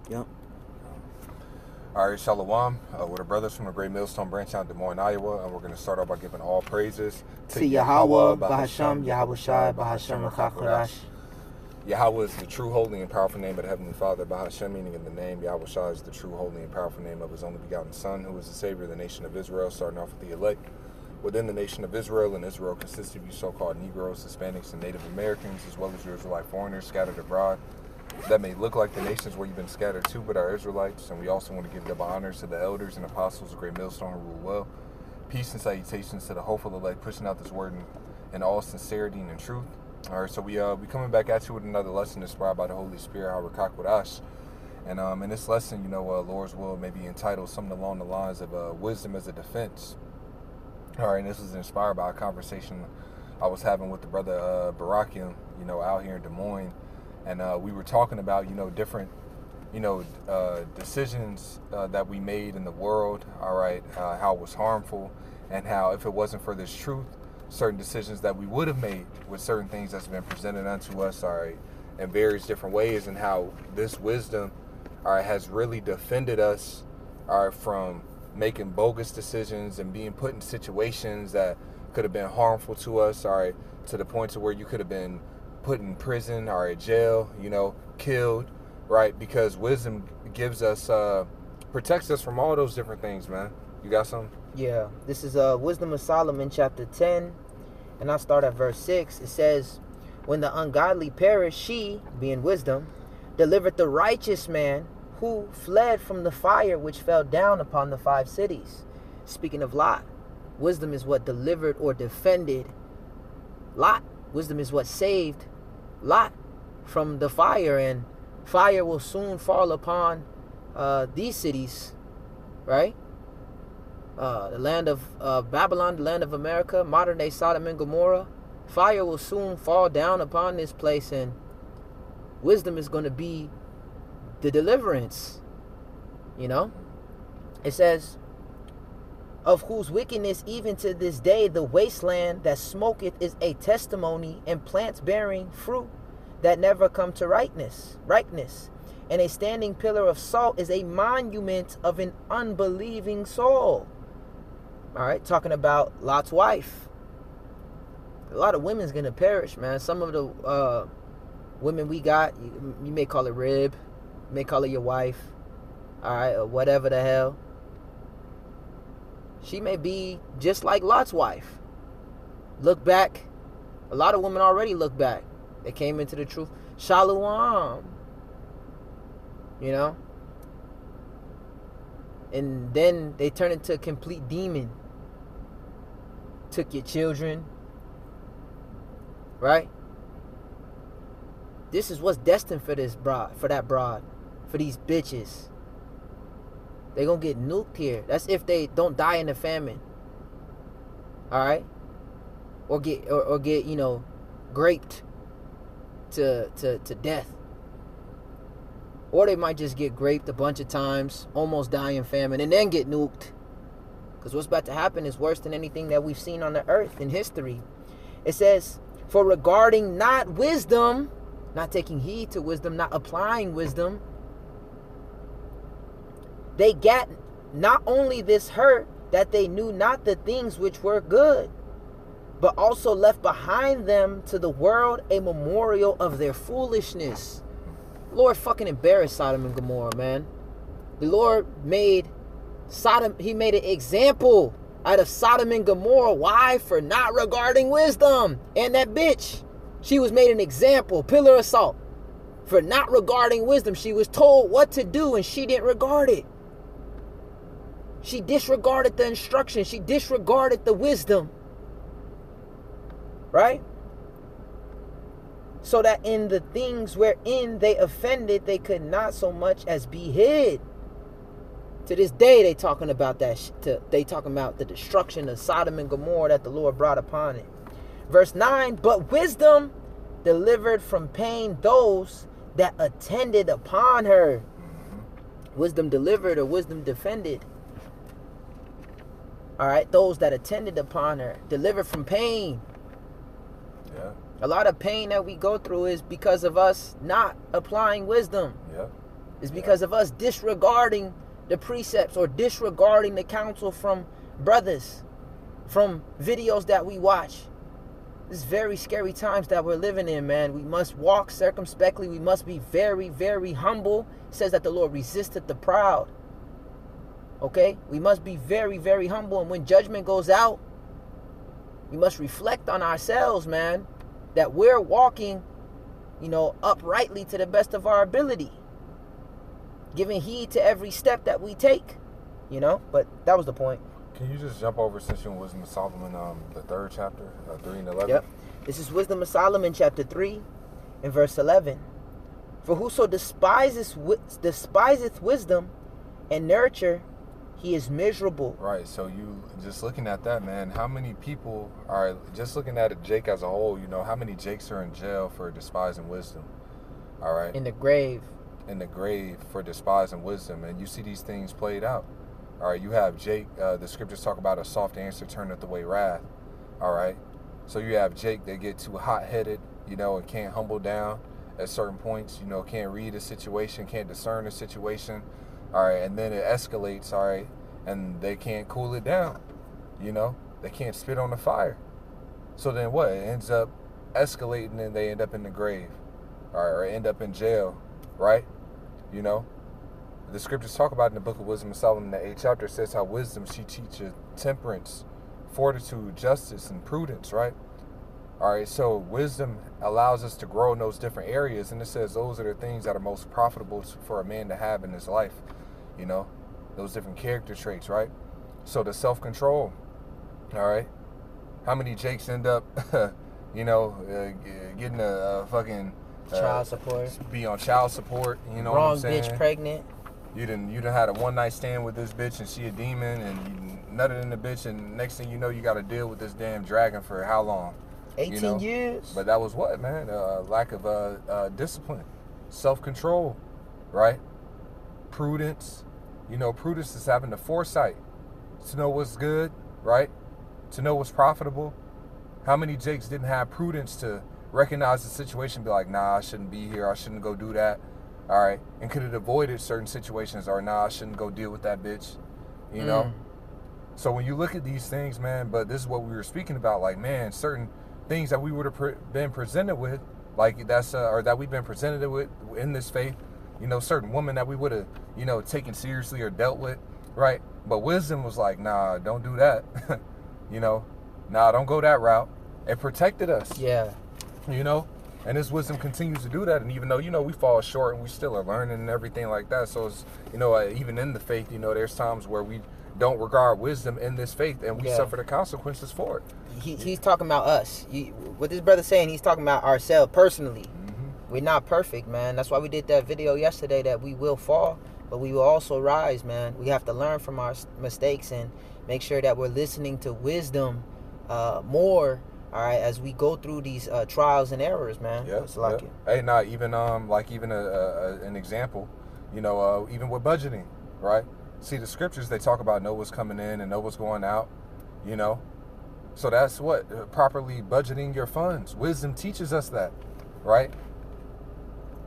Yep. All right, Shalom. We're the brothers from the Great Millstone Branch out in Des Moines, Iowa, and we're going to start off by giving all praises To Yahweh, Bahasham, Yahweh Shai, Bahasham, Rakakwadash. Yahweh is the true, holy, and powerful name of the Heavenly Father. Bahashem, meaning in the name. Yahweh Shai is the true, holy, and powerful name of His only begotten Son, who is the Savior of the nation of Israel, starting off with the elect. Within the nation of Israel, and Israel consists of you so-called Negroes, Hispanics, and Native Americans, as well as your Israelite foreigners scattered abroad that may look like the nations where you've been scattered to, but are Israelites. And we also want to give double honors to the elders and apostles of Great Millstone who rule well. Peace and salutations to the hopeful elect, pushing out this word in all sincerity and in truth. All right, so we coming back at you with another lesson inspired by the Holy Spirit, Harakak. And in this lesson, Lord's will may be entitled something along the lines of wisdom as a defense. All right, and this was inspired by a conversation I was having with the brother Barakium, out here in Des Moines. And we were talking about, different, decisions that we made in the world, all right, how it was harmful, and how if it wasn't for this truth, certain decisions that we would have made with certain things that's been presented unto us, all right, in various different ways, and how this wisdom, all right, has really defended us, all right, from making bogus decisions and being put in situations that could have been harmful to us, all right, to the point to where you could have been put in prison or in jail, killed, right? Because wisdom gives us, protects us from all those different things, man. You got something? Yeah. This is Wisdom of Solomon, chapter 10, and I'll start at verse 6. It says, when the ungodly perish, she, being wisdom, delivered the righteous man who fled from the fire which fell down upon the 5 cities. Speaking of Lot, wisdom is what delivered or defended Lot. Wisdom is what saved Lot from the fire, and fire will soon fall upon these cities, right? The land of Babylon, the land of America, modern day Sodom and Gomorrah. Fire will soon fall down upon this place, and wisdom is going to be the deliverance. It says, of whose wickedness even to this day the wasteland that smoketh is a testimony, and plants bearing fruit that never come to ripeness. And a standing pillar of salt is a monument of an unbelieving soul. All right, talking about Lot's wife. A lot of women's gonna perish, man. Some of the women we got, you may call it rib, you may call it your wife, all right, or whatever the hell. She may be just like Lot's wife. Look back. A lot of women already look back. They came into the truth. Shalom. And then they turn into a complete demon. Took your children. Right? This is what's destined for this broad, for that broad, for these bitches. They gonna get nuked here. That's if they don't die in the famine. All right, or get graped to death, or they might just get graped a bunch of times, almost die in famine, and then get nuked. Because what's about to happen is worse than anything that we've seen on the earth in history. It says, for regarding not wisdom, not taking heed to wisdom, not applying wisdom, they got not only this hurt, that they knew not the things which were good, but also left behind them to the world a memorial of their foolishness. Lord fucking embarrassed Sodom and Gomorrah, man. The Lord made Sodom, he made an example out of Sodom and Gomorrah. Why? For not regarding wisdom. And that bitch, she was made an example, pillar of salt, for not regarding wisdom. She was told what to do and she didn't regard it. She disregarded the instruction. She disregarded the wisdom. Right? So that in the things wherein they offended, they could not so much as be hid. To this day, they talking about that. They talking about the destruction of Sodom and Gomorrah that the Lord brought upon it. Verse 9, but wisdom delivered from pain those that attended upon her. Wisdom delivered or wisdom defended. All right, those that attended upon her, delivered from pain. Yeah. A lot of pain that we go through is because of us not applying wisdom. Yeah. It's because of us disregarding the precepts or disregarding the counsel from brothers, from videos that we watch. This is very scary times that we're living in, man. We must walk circumspectly. We must be very, very humble. It says that the Lord resisteth the proud. Okay? We must be very, very humble. And when judgment goes out, we must reflect on ourselves, man, that we're walking, uprightly to the best of our ability, giving heed to every step that we take, But that was the point. Can you just jump over, since you're in Wisdom of Solomon, the 3rd chapter, 3 and 11? Yep. This is Wisdom of Solomon, chapter 3, and verse 11. For whoso despiseth wisdom and nurture, he is miserable. Right. So you just looking at that, man, how many people are just looking at Jake as a whole, how many Jakes are in jail for despising wisdom? All right. In the grave for despising wisdom. And you see these things played out. All right, you have Jake. The scriptures talk about a soft answer turneth away wrath. All right, so you have Jake. They get too hot-headed, and can't humble down at certain points. Can't read a situation, can't discern a situation. All right, and then it escalates. All right, and they can't cool it down. They can't spit on the fire. So then what? It ends up escalating, and they end up in the grave, all right, or end up in jail, right? The scriptures talk about in the book of Wisdom of Solomon, the 8th chapter, says how wisdom, she teaches temperance, fortitude, justice, and prudence, right? All right, so wisdom allows us to grow in those different areas, and it says those are the things that are most profitable for a man to have in his life, those different character traits, right? So the self-control, all right? How many Jakes end up, getting a fucking... child support. Be on child support, Wrong what I'm saying? Bitch pregnant. You done had a one-night stand with this bitch, and she a demon, and you nutted in the bitch, and next thing you know, you got to deal with this damn dragon for how long? 18 years. But that was what, man? Lack of discipline, self-control, right? Prudence. Prudence is having the foresight to know what's good, right? To know what's profitable. How many Jakes didn't have prudence to recognize the situation, be like, nah, I shouldn't be here, I shouldn't go do that, all right, and could have avoided certain situations, or nah, I shouldn't go deal with that bitch, So when you look at these things, man, but this is what we were speaking about, like, man, certain things that we would have been presented with, like that's, or that we've been presented with in this faith, certain women that we would have, taken seriously or dealt with, right? But wisdom was like, nah, don't do that, nah, don't go that route. It protected us. Yeah. And this wisdom continues to do that. And even though, we fall short and we still are learning and everything like that. So it's, even in the faith, there's times where we don't regard wisdom in this faith, and we suffer the consequences for it. He's talking about us. What this brother's saying, he's talking about ourselves personally. Mm-hmm. We're not perfect, man. That's why we did that video yesterday, that we will fall, but we will also rise, man. We have to learn from our mistakes and make sure that we're listening to wisdom more, all right, as we go through these trials and errors, man. Yeah. Hey, even an example, even with budgeting, right? See, the scriptures, they talk about know what's coming in and know what's going out, So that's what? Properly budgeting your funds. Wisdom teaches us that, right?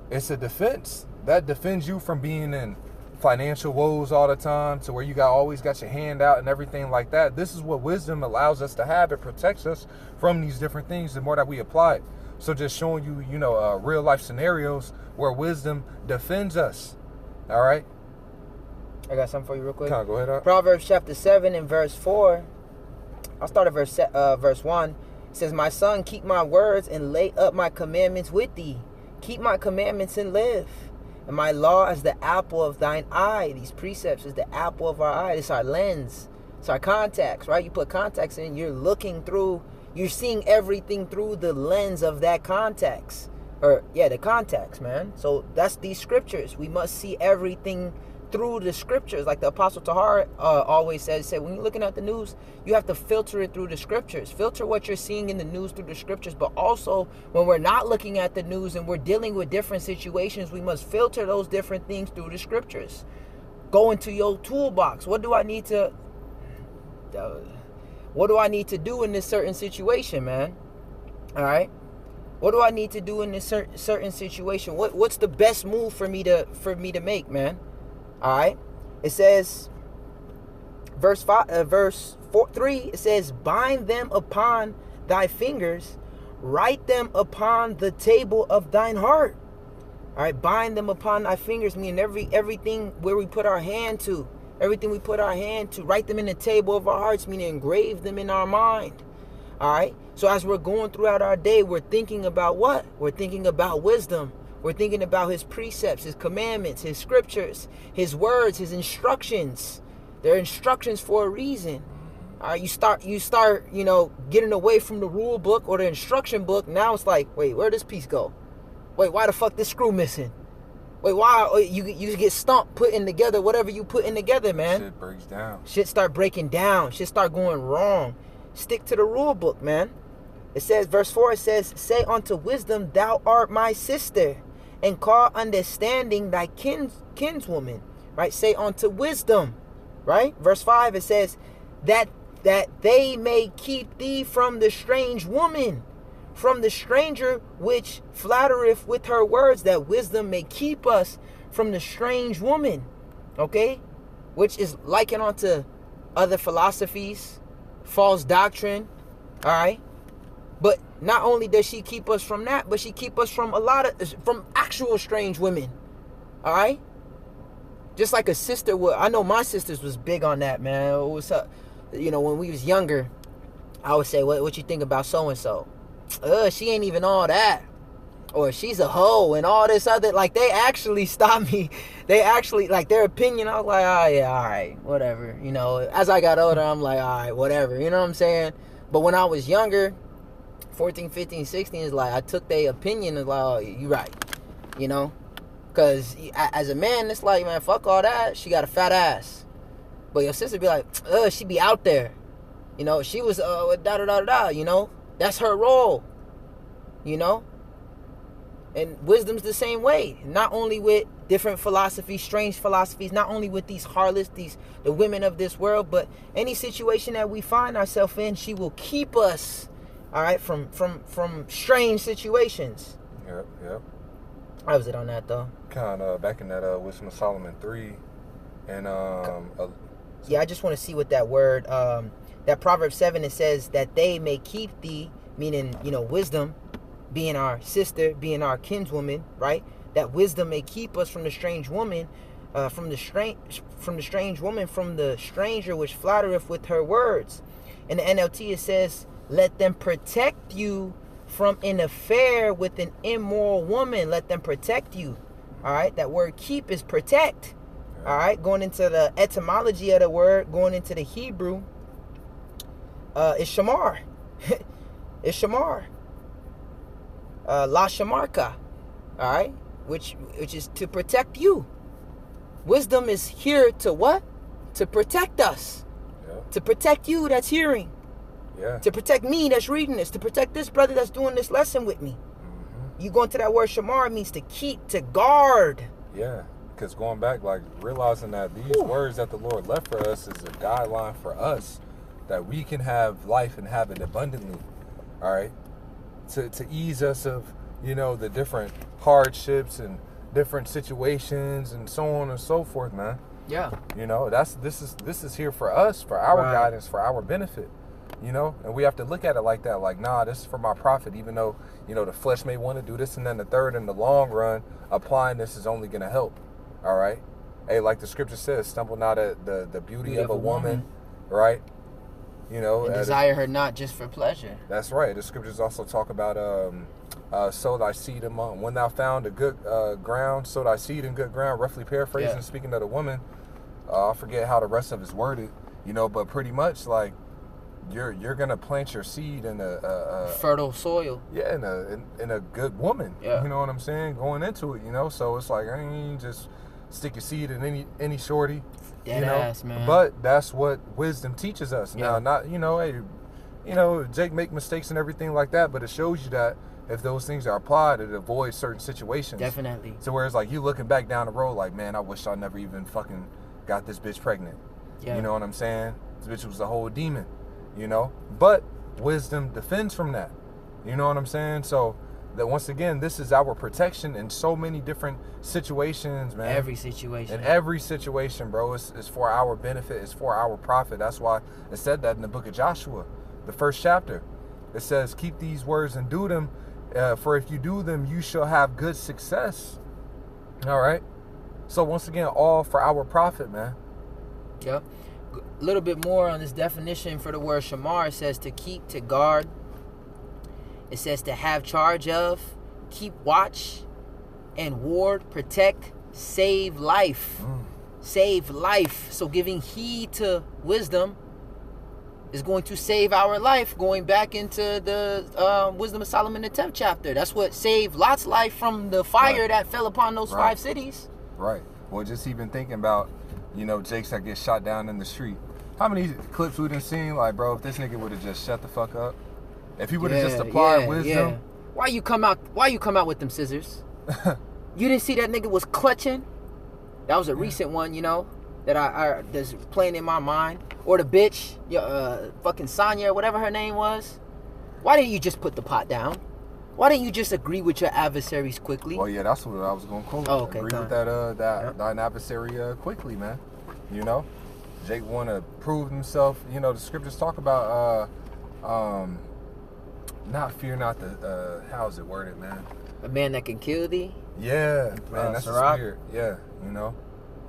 It's a defense. That defends you from being in financial woes all the time, to where you always got your hand out and everything like that. This is what wisdom allows us to have. It protects us from these different things the more that we apply it. So just showing you, real life scenarios where wisdom defends us. All right? I got something for you real quick. Go ahead. Proverbs chapter 7 and verse 4. I'll start at verse 1. It says, my son, keep my words and lay up my commandments with thee. Keep my commandments and live. And my law is the apple of thine eye. These precepts is the apple of our eye. It's our lens. It's our contacts, right? You put contacts in, you're looking through, you're seeing everything through the lens of that contacts. The contacts, man. So that's these scriptures. We must see everything through the scriptures. Like the Apostle Tahar always said, when you're looking at the news, you have to filter it through the scriptures. Filter what you're seeing in the news through the scriptures. But also, when we're not looking at the news and we're dealing with different situations, we must filter those different things through the scriptures. Go into your toolbox. What do I need to do in this certain situation, man? All right? What do I need to do in this certain situation? What's the best move for me to make, man? All right. It says, verse 3. It says, bind them upon thy fingers, write them upon the table of thine heart. All right. Bind them upon thy fingers, meaning everything where we put our hand to, everything we put our hand to, write them in the table of our hearts, meaning engrave them in our mind. All right. So as we're going throughout our day, we're thinking about what? We're thinking about wisdom. We're thinking about his precepts, his commandments, his scriptures, his words, his instructions. They're instructions for a reason. All right. You start, getting away from the rule book or the instruction book. Now it's like, wait, where'd this piece go? Wait, why the fuck this screw missing? Wait, why you get stumped putting together whatever you putting together, man? Shit breaks down. Shit start breaking down. Shit start going wrong. Stick to the rule book, man. It says, verse 4, it says, say unto wisdom, thou art my sister, and call understanding thy kinswoman. Right? Say unto wisdom. Right? Verse 5, it says, that they may keep thee from the strange woman, from the stranger which flattereth with her words, that wisdom may keep us from the strange woman. Okay? Which is likened unto other philosophies, false doctrine. All right? But not only does she keep us from that, but she keep us from from actual strange women. All right? Just like a sister would. I know my sisters was big on that, man. What's up? When we was younger, I would say, what you think about so-and-so? She ain't even all that. Or she's a hoe and all this other. Like, they actually stopped me. They actually, like, their opinion, I was like, oh, yeah, all right, whatever. As I got older, I'm like, all right, whatever. You know what I'm saying? But when I was younger, 14, 15, 16, is like, I took their opinion and like, oh, you right. Because as a man, it's like, man, fuck all that. She got a fat ass. But your sister be like, she be out there. She was, da-da-da-da, That's her role. And wisdom's the same way. Not only with different philosophies, strange philosophies, not only with these harlots, the women of this world, but any situation that we find ourselves in, she will keep us, all right, from strange situations. Yep. How was it on that, though? Kind of back in that Wisdom of Solomon 3. And, yeah, I just want to see what that word, that Proverbs 7, it says that they may keep thee, meaning, wisdom, being our sister, being our kinswoman, right? That wisdom may keep us from the strange woman, from the strange woman, from the stranger which flattereth with her words. In the NLT, it says, let them protect you from an affair with an immoral woman. Let them protect you. All right. That word keep is protect. All right. Going into the etymology of the word, going into the Hebrew, it's shamar. It's shamar. La shamarka. All right. Which is to protect you. Wisdom is here to what? To protect us. Yeah. To protect you that's hearing. Yeah. To protect me that's reading this. To protect this brother that's doing this lesson with me. Mm-hmm. You go into that word shamar, means to keep, to guard. Yeah. Because going back, like realizing that these words that the Lord left for us is a guideline for us, that we can have life and have it abundantly. All right. To ease us of, the different hardships and different situations and so on and so forth, man. Yeah. This is here for us, for our Right. guidance, for our benefit. And we have to look at it like that, like, nah, this is for my profit, even though, the flesh may want to do this, and then the third, in the long run, applying this is only going to help. All right. Hey, like the scripture says, stumble not at the beauty of a woman, right? And desire her not just for pleasure. That's right. The scriptures also talk about sow thy seed among, when thou found a good ground, sow thy seed in good ground, roughly paraphrasing, Yeah. speaking of the woman. I forget how the rest of it's worded, but pretty much like you're gonna plant your seed in a fertile soil. Yeah, in a good woman. Yeah. You know what I'm saying? Going into it, So it's like, I ain't just stick your seed in any shorty. Dead ass, man. But that's what wisdom teaches us. Yeah. Now, not hey, Jake make mistakes and everything like that, but it shows you that if those things are applied, it avoids certain situations. Definitely. So whereas like you looking back down the road, like, man, I wish I never even fucking got this bitch pregnant. Yeah. You know what I'm saying? This bitch was a whole demon. But wisdom defends from that. You know what I'm saying? So that once again, this is our protection in so many different situations, man. Every situation. In every situation, bro. It's for our benefit. It's for our profit. That's why it said that in the book of Joshua, the 1st chapter. It says, keep these words and do them, for if you do them, you shall have good success. All right? So once again, all for our profit, man. Yep. A little bit more on this definition for the word shamar. It says to keep, to guard. It says to have charge of, keep watch, and ward, protect, save life. Save life. So giving heed to wisdom is going to save our life. Going back into the Wisdom of Solomon, the 10th chapter. That's what saved Lot's life from the fire that fell upon those 5 cities. Right. Well, just even thinking about, Jakes that get shot down in the street. How many clips we done seen? Like, bro, if this nigga would have just shut the fuck up. If he would have just applied wisdom. Why you come out with them scissors? You didn't see that nigga was clutching? That was a recent one, that I that's playing in my mind. Or the bitch, fucking Sonya, or whatever her name was. Why didn't you just put the pot down? Why didn't you just agree with your adversaries quickly? Well, yeah, that's what I was gonna quote. Oh, okay. Agree with that adversary quickly, man. Jake want to prove himself. The scriptures talk about not fear not the how's it worded, man? A man that can kill thee? Yeah, man, that's Sirach? the spirit. Yeah,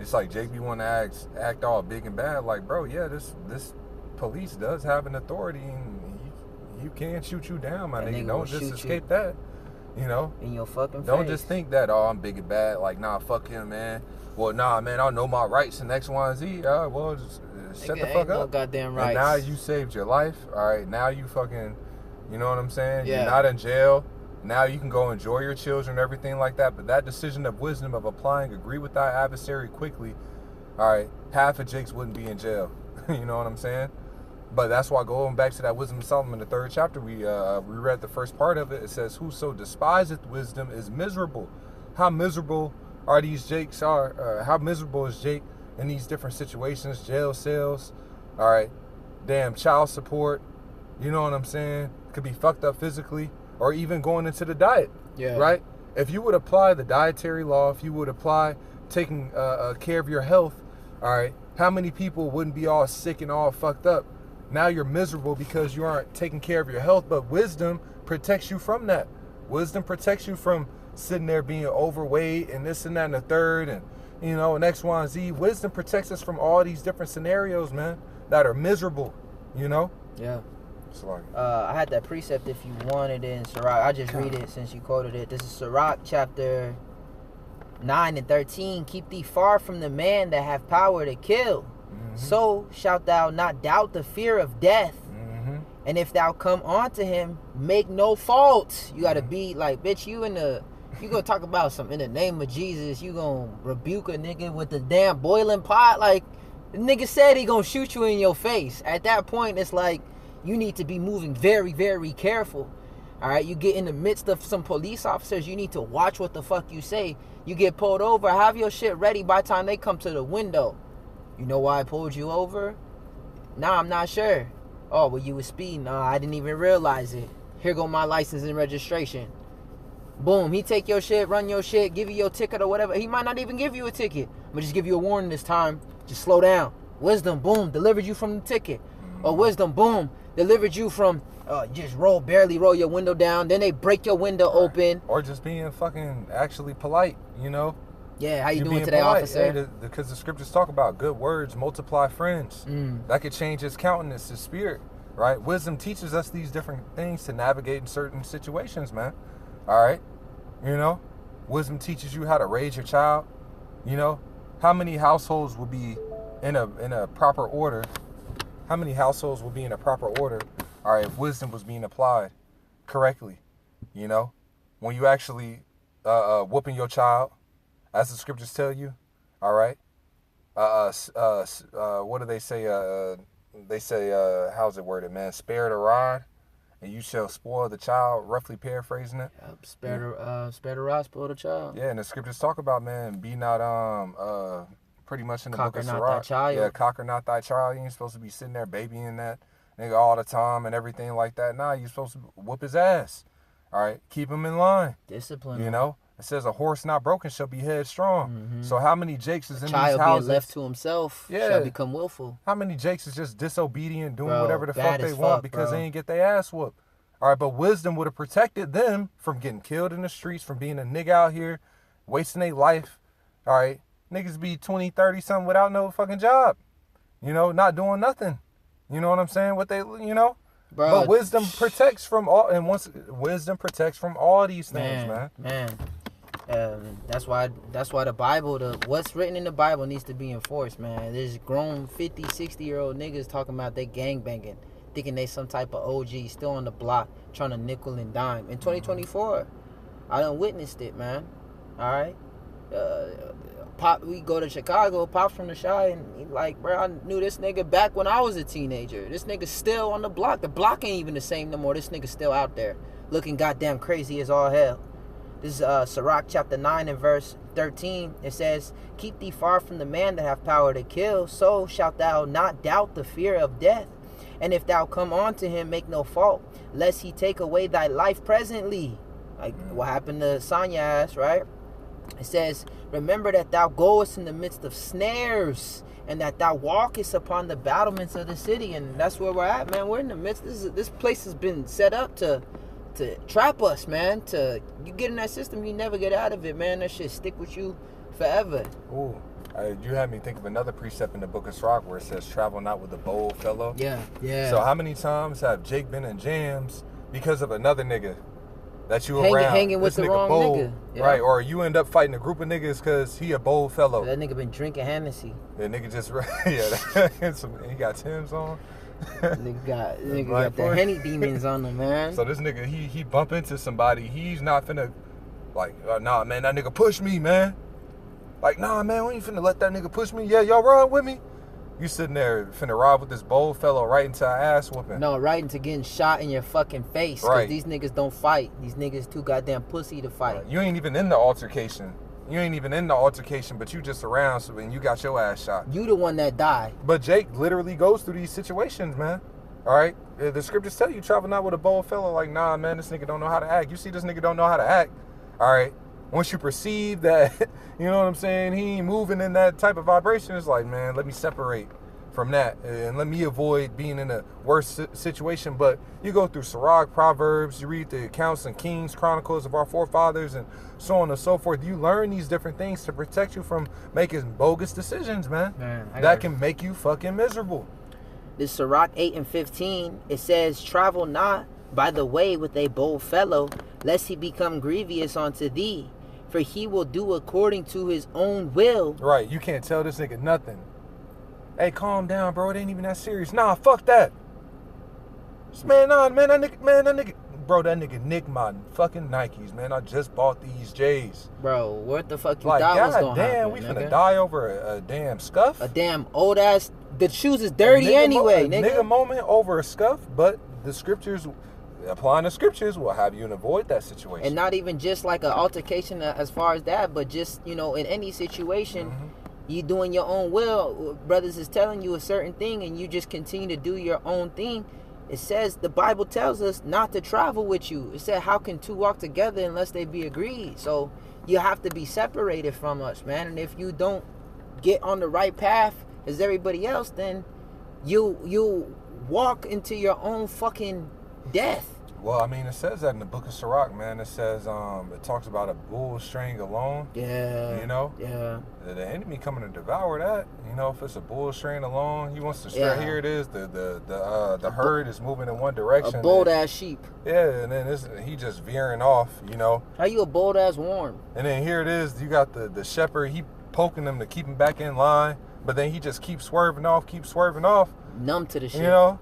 It's like Jake be want to act all big and bad. Like, bro, yeah, this police does have an authority, and you can't shoot you down, my nigga. Don't just escape that. In your fucking face. Don't just think that, I'm big and bad. Like, nah, fuck him, man. Well, nah, man, I know my rights and X, Y, and Z. Well, just shut the fuck up. No goddamn rights. And now you saved your life. All right, now you fucking, you know what I'm saying? Yeah. You're not in jail. Now you can go enjoy your children, everything like that. But that decision of wisdom of applying, agree with thy adversary quickly. All right, half of Jakes wouldn't be in jail. You know what I'm saying? But that's why, going back to that Wisdom of Solomon, the 3rd chapter, we read the first part of it. It says, whoso despiseth wisdom is miserable. How miserable are these Jakes how miserable is Jake in these different situations, jail cells, all right, damn child support, you know what I'm saying? Could be fucked up physically, or even going into the diet, right? If you would apply the dietary law, if you would apply taking care of your health, all right, how many people wouldn't be all sick and all fucked up? Now you're miserable because you aren't taking care of your health, but wisdom protects you from that. Wisdom protects you from sitting there being overweight and this and that and the third and, and X, Y, and Z. Wisdom protects us from all these different scenarios, man, that are miserable, Yeah. I had that precept if you wanted it in Sirach. I just read it since you quoted it. This is Sirach chapter 9 and 13. Keep thee far from the man that have power to kill. So shalt thou not doubt the fear of death. And if thou come unto him, make no fault. You gotta be like, bitch, you gonna talk about something in the name of Jesus, you gonna rebuke a nigga with the damn boiling pot. Like, the nigga said he gonna shoot you in your face. At that point, it's like, you need to be moving very, very careful. All right, you get in the midst of some police officers, you need to watch what the fuck you say. You get pulled over, have your shit ready by the time they come to the window. You know why I pulled you over? Nah, I'm not sure. Oh, well, you was speeding. I didn't even realize it. Here go my license and registration. Boom, he take your shit, run your shit, give you your ticket or whatever. He might not even give you a ticket. I'm gonna just give you a warning this time. Just slow down. Wisdom, boom, delivered you from the ticket. Or wisdom, boom, delivered you from just barely roll your window down. Then they break your window open. Or just being fucking actually polite, Yeah, how you doing today, polite, officer? Because the scriptures talk about good words multiply friends. That could change his countenance, his spirit, right? Wisdom teaches us these different things to navigate in certain situations, man. All right? Wisdom teaches you how to raise your child. How many households will be in a proper order? How many households will be in a proper order, all right, if wisdom was being applied correctly? When you actually whooping your child, as the scriptures tell you, all right? What do they say? They say, how's it worded, man? Spare the rod, and you shall spoil the child. Roughly paraphrasing it. Spare the rod, spoil the child. Yeah, and the scriptures talk about, man, be not pretty much in the book of Sirach. Cocker not thy child. Yeah, cocker not thy child. You ain't supposed to be sitting there babying that nigga all the time and everything like that. Nah, you supposed to whoop his ass. All right, keep them in line. Discipline. You know, it says a horse not broken shall be headstrong. Mm-hmm. So how many Jakes is in these Child houses? being left to himself shall become willful. How many Jakes is just disobedient, doing Bro, whatever the fuck they want because they ain't get their ass whooped? All right, but wisdom would have protected them from getting killed in the streets, from being a nigga out here, wasting their life. All right, niggas be 20, 30 something without no fucking job. You know, not doing nothing. You know what I'm saying? What they, you know? Bro, but wisdom protects from all, and once wisdom protects from all these things, man. That's why the Bible, what's written in the Bible needs to be enforced, man. There's grown 50, 60-year-old niggas talking about they gangbanging, thinking they some type of OG, still on the block, trying to nickel and dime. In 2024, I done witnessed it, man. All right? We go to Chicago, Pops from the Shy, and he like, bro, I knew this nigga back when I was a teenager. This nigga still on the block. The block ain't even the same no more. This nigga still out there, looking goddamn crazy as all hell. This is Sirach chapter 9 and verse 13. It says, keep thee far from the man that have power to kill, so shalt thou not doubt the fear of death. And if thou come on to him, make no fault, lest he take away thy life presently. Like what happened to Sanya ass, right? It says, remember that thou goest in the midst of snares, and that thou walkest upon the battlements of the city. And that's where we're at, man. We're in the midst. This place has been set up to trap us, man. You get in that system, you never get out of it, man. That shit stick with you forever. Ooh, you had me think of another precept in the book of Sirach where it says, travel not with a bold fellow. Yeah. So how many times have Jake been in jams because of another nigga that you hanging with the wrong bold, nigga, yeah. Right? Or you end up fighting a group of niggas because he a bold fellow. That nigga been drinking Hennessy. That nigga just he got Tim's on. Nigga got the Henny demons on him, man. So this nigga, he bump into somebody, he's not finna like, nah man, that nigga push me, man. Like, nah man, we ain't finna let that nigga push me. Yeah, y'all ride with me. You sitting there finna ride with this bold fellow right into an ass whooping. No, right into getting shot in your fucking face. Right. Cause these niggas don't fight. These niggas too goddamn pussy to fight. You ain't even in the altercation. But you just around, so when you got your ass shot. You the one that died. But Jake literally goes through these situations, man. All right? The scriptures tell you, travel not with a bold fellow. Like, nah, man, this nigga don't know how to act. You see this nigga don't know how to act. All right? Once you perceive that, you know what I'm saying, he ain't moving in that type of vibration, it's like, man, let me separate from that and let me avoid being in a worse situation. But you go through Sirach, Proverbs, you read the accounts and Kings, Chronicles of our forefathers, and so on and so forth. You learn these different things to protect you from making bogus decisions, man. That can make you fucking miserable. This Sirach 8 and 15, it says, travel not by the way with a bold fellow, lest he become grievous unto thee, for he will do according to his own will. Right, you can't tell this nigga nothing. Hey, calm down, bro. It ain't even that serious. Nah, fuck that. Man, that nigga. Bro, that nigga nicked my fucking Nikes, man. I just bought these J's. Bro, what the fuck you like, thought was gonna damn, happen, we nigga? finna die over a damn scuff? A damn old ass. The shoes is dirty anyway, nigga. Nigga moment over a scuff, but the scriptures, applying the scriptures will have you avoid that situation. And not even just like an altercation as far as that, but just, you know, in any situation, you doing your own will. Brothers is telling you a certain thing and you just continue to do your own thing. It says, the Bible tells us not to travel with you. It said, how can two walk together unless they be agreed? So you have to be separated from us, man. And if you don't get on the right path as everybody else, then you walk into your own fucking death. Well, I mean, it says that in the book of Sirach, man. It says, it talks about a bull straying alone. Yeah. You know? Yeah. The enemy coming to devour that. You know, if it's a bull straying alone, he wants to stray. Yeah. Here it is. The herd is moving in one direction. A bold ass sheep. Yeah, and then he just veering off, you know. How you a bold ass worm? And then here it is. You got the shepherd. He poking him to keep him back in line. But then he just keeps swerving off. Numb to the shit. You know?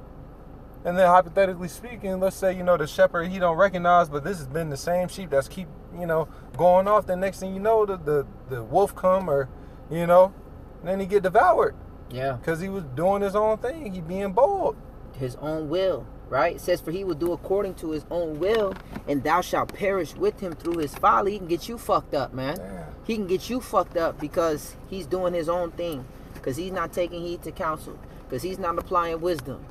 And then hypothetically speaking, let's say, you know, the shepherd he don't recognize, but this has been the same sheep that's keep, you know, going off. The next thing you know, the wolf come, or, you know, and then he get devoured. Yeah. Because he was doing his own thing. He being bold. His own will, right? It says, for he will do according to his own will, and thou shalt perish with him through his folly. He can get you fucked up, man. Damn. He can get you fucked up because he's doing his own thing. Because he's not taking heed to counsel. Because he's not applying wisdom.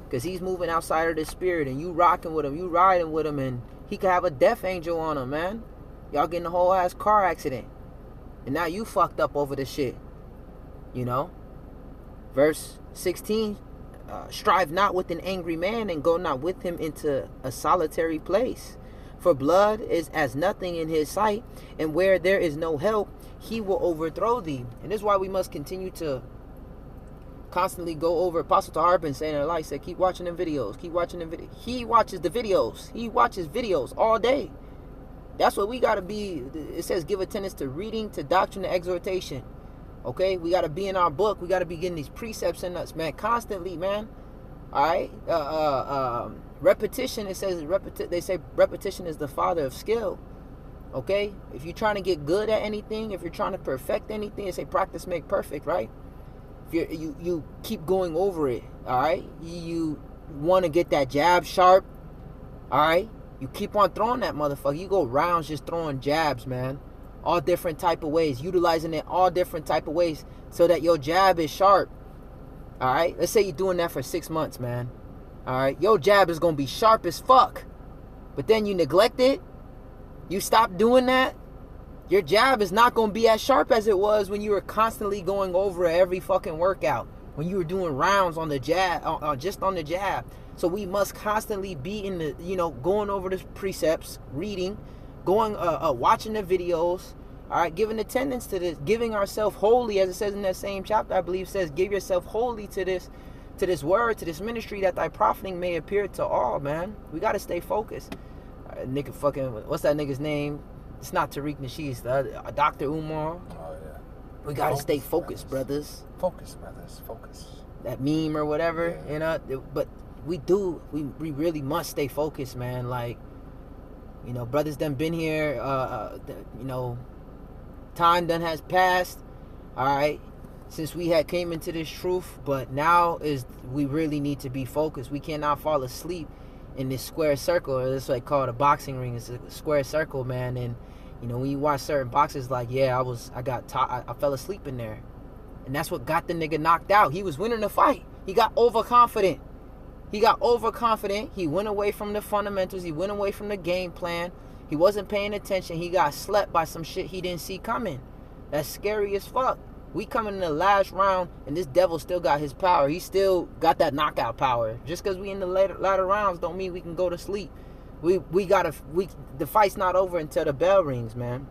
Because he's moving outside of the spirit, and you rocking with him, you riding with him, and He could have a death angel on him, man. Y'all getting a whole ass car accident. And now you fucked up over the shit. You know? Verse 16, strive not with an angry man and go not with him into a solitary place. For blood is as nothing in his sight, and where there is no help, he will overthrow thee. And this is why we must continue to constantly go over. Apostle Tahar been saying in her life, said, keep watching them videos. Keep watching them videos. He watches the videos. He watches videos all day. That's what we got to be. It says give attendance to reading, to doctrine, to exhortation. Okay? We got to be in our book. We got to be getting these precepts in us, man, constantly, man. All right? Repetition, it says, they say repetition is the father of skill. Okay? If you're trying to get good at anything, if you're trying to perfect anything, they say practice make perfect, right? If you keep going over it, all right? You want to get that jab sharp, all right? You keep on throwing that motherfucker. You go rounds just throwing jabs, man. All different type of ways. Utilizing it all different type of ways so that your jab is sharp. All right? Let's say you're doing that for 6 months, man. All right? Your jab is going to be sharp as fuck. But then you neglect it. You stop doing that. Your jab is not going to be as sharp as it was when you were constantly going over every fucking workout. When you were doing rounds on the jab, just on the jab. So we must constantly be in the, going over the precepts, reading, going, watching the videos, all right, giving attendance to this, giving ourselves wholly, as it says in that same chapter, I believe, says, give yourself wholly to this word, to this ministry, that thy profiting may appear to all, man. We got to stay focused. Nigga fucking, what's that nigga's name? It's not Tariq Nasheed, Dr. Umar. Oh, yeah. We got to stay focused, brothers. Focus, brothers. Focus. That meme or whatever, yeah. But we really must stay focused, man. Like, brothers done been here, time done has passed, all right, since we had came into this truth, but now we really need to be focused. We cannot fall asleep in this square circle, or this like called a boxing ring. It's a square circle, man. And when you watch certain boxers, like, I fell asleep in there, and that's what got the nigga knocked out. He was winning the fight. He got overconfident. He went away from the fundamentals. He went away from the game plan. He wasn't paying attention. He got slept by some shit he didn't see coming. That's scary as fuck. We coming in the last round, and this devil still got his power. He still got that knockout power. Just because we in the latter rounds don't mean we can go to sleep. The fight's not over until the bell rings, man.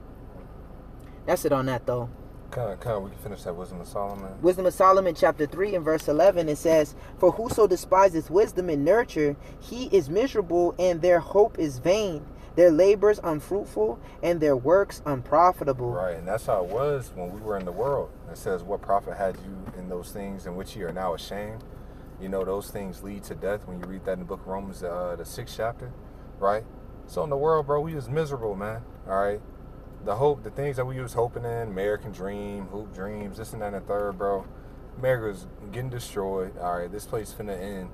That's it on that, though. We can finish that Wisdom of Solomon. Wisdom of Solomon, chapter 3, and verse 11, it says, for whoso despiseth wisdom and nurture, he is miserable, and their hope is vain. Their labors unfruitful, and their works unprofitable. Right, and that's how it was when we were in the world. It says, what profit had you in those things in which you are now ashamed? Those things lead to death when you read that in the book of Romans, the 6th chapter, right? So in the world, bro, we was miserable, man, all right? The things that we was hoping in, American dream, hoop dreams, this and that and the third, bro. America's getting destroyed, all right? This place finna end,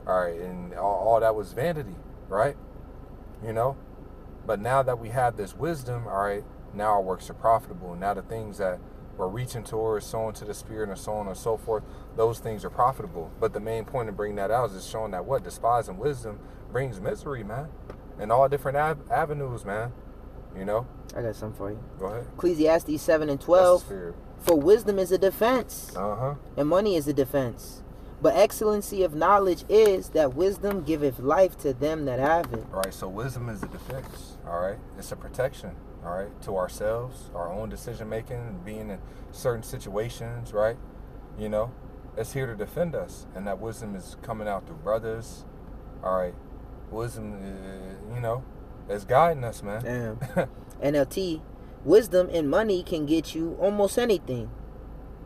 all right? And all that was vanity, right? But now that we have this wisdom, all right, now our works are profitable. Now the things that we're reaching towards, sowing to the Spirit and so on and so forth, those things are profitable. But the main point of bringing that out is just showing that despising wisdom brings misery, man. In all different avenues, man. I got something for you. Go ahead. Ecclesiastes 7 and 12. For wisdom is a defense, and money is a defense. But excellency of knowledge is that wisdom giveth life to them that have it. All right, so wisdom is a defense, all right? It's a protection, all right, to ourselves, our own decision-making, being in certain situations, right? It's here to defend us, and that wisdom is coming out through brothers, all right? Wisdom, is guiding us, man. Damn. NLT, wisdom and money can get you almost anything,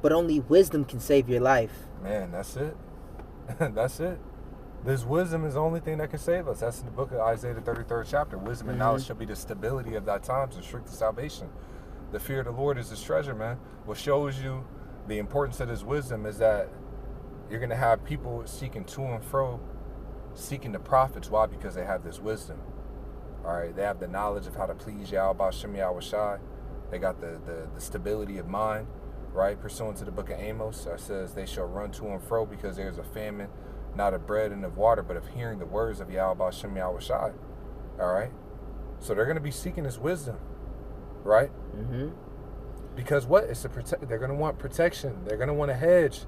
but only wisdom can save your life. Man, that's it. That's it. This wisdom is the only thing that can save us. That's in the book of Isaiah, the 33rd chapter. Wisdom and knowledge shall be the stability of thy times and strength of salvation. The fear of the Lord is his treasure, man. What shows you the importance of this wisdom is that you're going to have people seeking to and fro, seeking the prophets. Why? Because they have this wisdom. All right, they have the knowledge of how to please Yahweh Shem Yahweh Shai. They got the stability of mind, right? Pursuant to the book of Amos, it says they shall run to and fro because there's a famine, not of bread and of water, but of hearing the words of Yahweh Shem Yahweh Shai. All right, So they're going to be seeking this wisdom, right? Mm-hmm. Because what? They're going to want protection. They're going to want a hedge,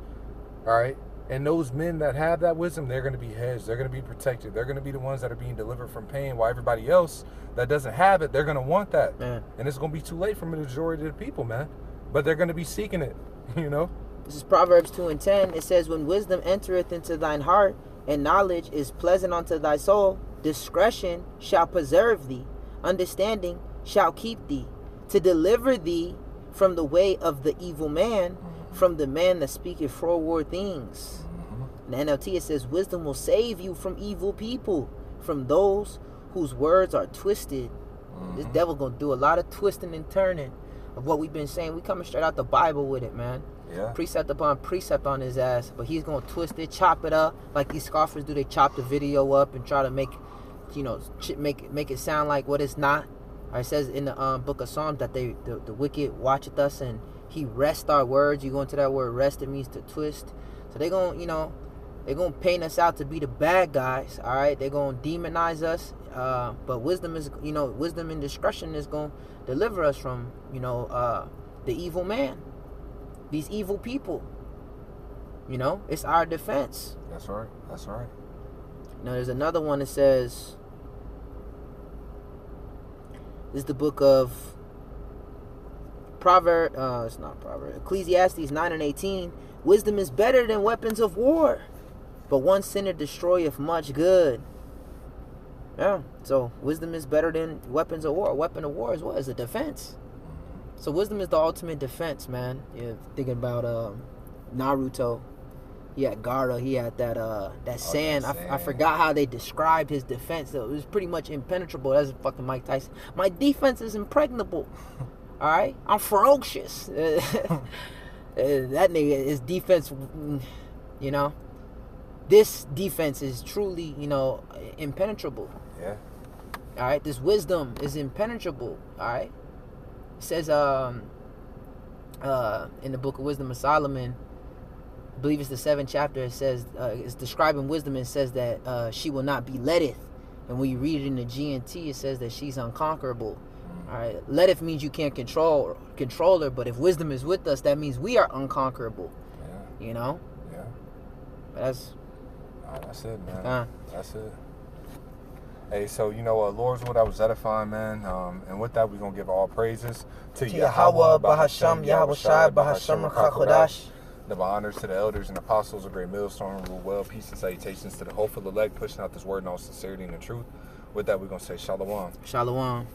all right? And those men that have that wisdom, they're going to be hedged. They're going to be protected. They're going to be the ones that are being delivered from pain, while everybody else that doesn't have it, they're going to want that. Man. And it's going to be too late for the majority of the people, man. But they're going to be seeking it, you know? This is Proverbs 2:10. It says, when wisdom entereth into thine heart, and knowledge is pleasant unto thy soul, discretion shall preserve thee, understanding shall keep thee, to deliver thee from the way of the evil man, from the man that speaketh froward things. In the NLT it says, wisdom will save you from evil people, from those whose words are twisted. This devil gonna do a lot of twisting and turning of what we've been saying. We coming straight out the Bible with it, man. Yeah. Precept upon precept on his ass, but he's gonna twist it, chop it up like these scoffers do. They chop the video up and try to make, make it sound like what it's not. It says in the book of Psalms that the wicked watcheth us and he rests our words. You go into that word rest, it means to twist. So they're gonna, they're gonna paint us out to be the bad guys. All right, they're gonna demonize us. But wisdom is, wisdom and discretion is gonna deliver us from, the evil man, these evil people. It's our defense. That's right. That's right. There's another one that says, this is the book of it's not Proverbs, Ecclesiastes 9:18. Wisdom is better than weapons of war, but one sinner destroyeth much good. Yeah, so wisdom is better than weapons of war. A weapon of war is what? Is a defense. So wisdom is the ultimate defense, man. You're thinking about Naruto. He had Gaara. He had that sand. I forgot how they described his defense. It was pretty much impenetrable. That's fucking Mike Tyson. My defense is impregnable. All right, I'm ferocious. That nigga, his defense, this defense is truly, impenetrable. Yeah. All right, this wisdom is impenetrable. All right, it says in the book of Wisdom of Solomon, I believe it's the 7th chapter. It says it's describing wisdom. And says that she will not be letteth, and when you read it in the GNT, it says that she's unconquerable. All right, letteth means you can't control her, but if wisdom is with us, that means we are unconquerable. Yeah. Yeah. But that's it, man. That's it. Hey, so Lord's what I was edifying, man. And with that, we're gonna give all praises to Yahweh, Bahasham, Yahweh Shai, Bahasham Chachodash. The honors to the elders and apostles of Great Millstone. Rule well. Peace and salutations to the hopeful elect, pushing out this word in all sincerity and the truth. With that, we're gonna say Shalom. Shalom.